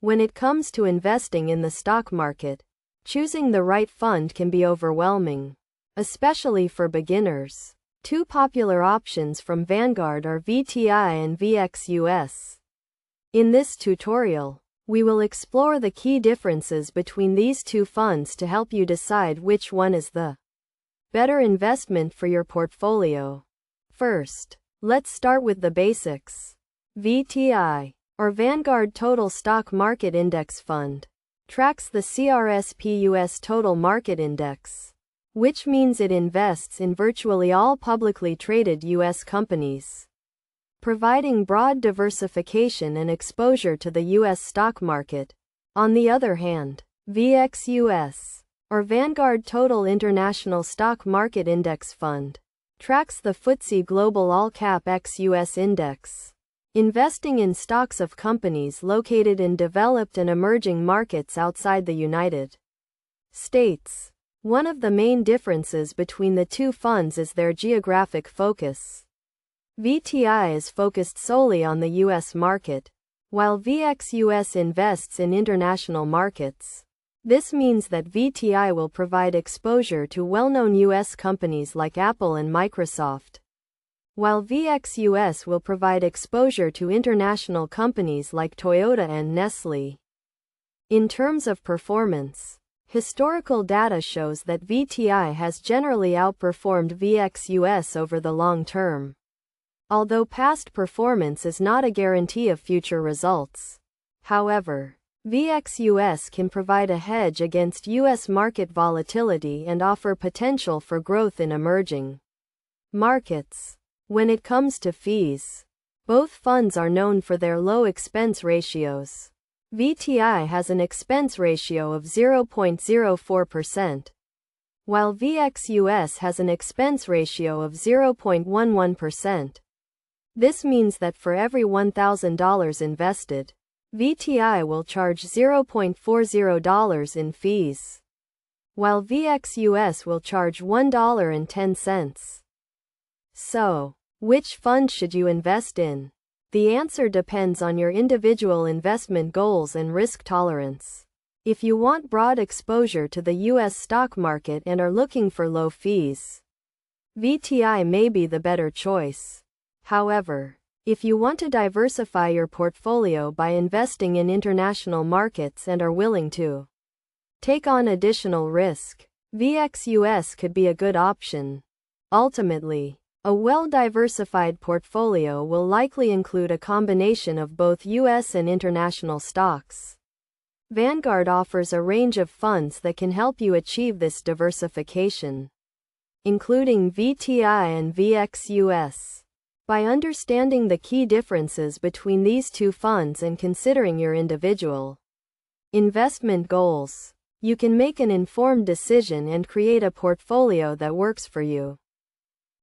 When it comes to investing in the stock market, choosing the right fund can be overwhelming, especially for beginners. Two popular options from Vanguard are VTI and VXUS. In this tutorial, we will explore the key differences between these two funds to help you decide which one is the better investment for your portfolio. First, let's start with the basics. VTI, or Vanguard Total Stock Market Index Fund, tracks the CRSP US Total Market Index, which means it invests in virtually all publicly traded U.S. companies, providing broad diversification and exposure to the U.S. stock market. On the other hand, VXUS, or Vanguard Total International Stock Market Index Fund, tracks the FTSE Global All Cap ex-US Index, investing in stocks of companies located in developed and emerging markets outside the United States. One of the main differences between the two funds is their geographic focus. VTI is focused solely on the U.S. market, while VXUS invests in international markets. This means that VTI will provide exposure to well-known U.S. companies like Apple and Microsoft, while VXUS will provide exposure to international companies like Toyota and Nestle. In terms of performance, historical data shows that VTI has generally outperformed VXUS over the long term, although past performance is not a guarantee of future results. However, VXUS can provide a hedge against U.S. market volatility and offer potential for growth in emerging markets. When it comes to fees, both funds are known for their low expense ratios. VTI has an expense ratio of 0.04%, while VXUS has an expense ratio of 0.11%. This means that for every $1,000 invested, VTI will charge $0.40 in fees, while VXUS will charge $1.10. So, which fund should you invest in? The answer depends on your individual investment goals and risk tolerance. If you want broad exposure to the U.S. stock market and are looking for low fees, VTI may be the better choice. However, if you want to diversify your portfolio by investing in international markets and are willing to take on additional risk, VXUS could be a good option. Ultimately, a well-diversified portfolio will likely include a combination of both U.S. and international stocks. Vanguard offers a range of funds that can help you achieve this diversification, including VTI and VXUS. By understanding the key differences between these two funds and considering your individual investment goals, you can make an informed decision and create a portfolio that works for you.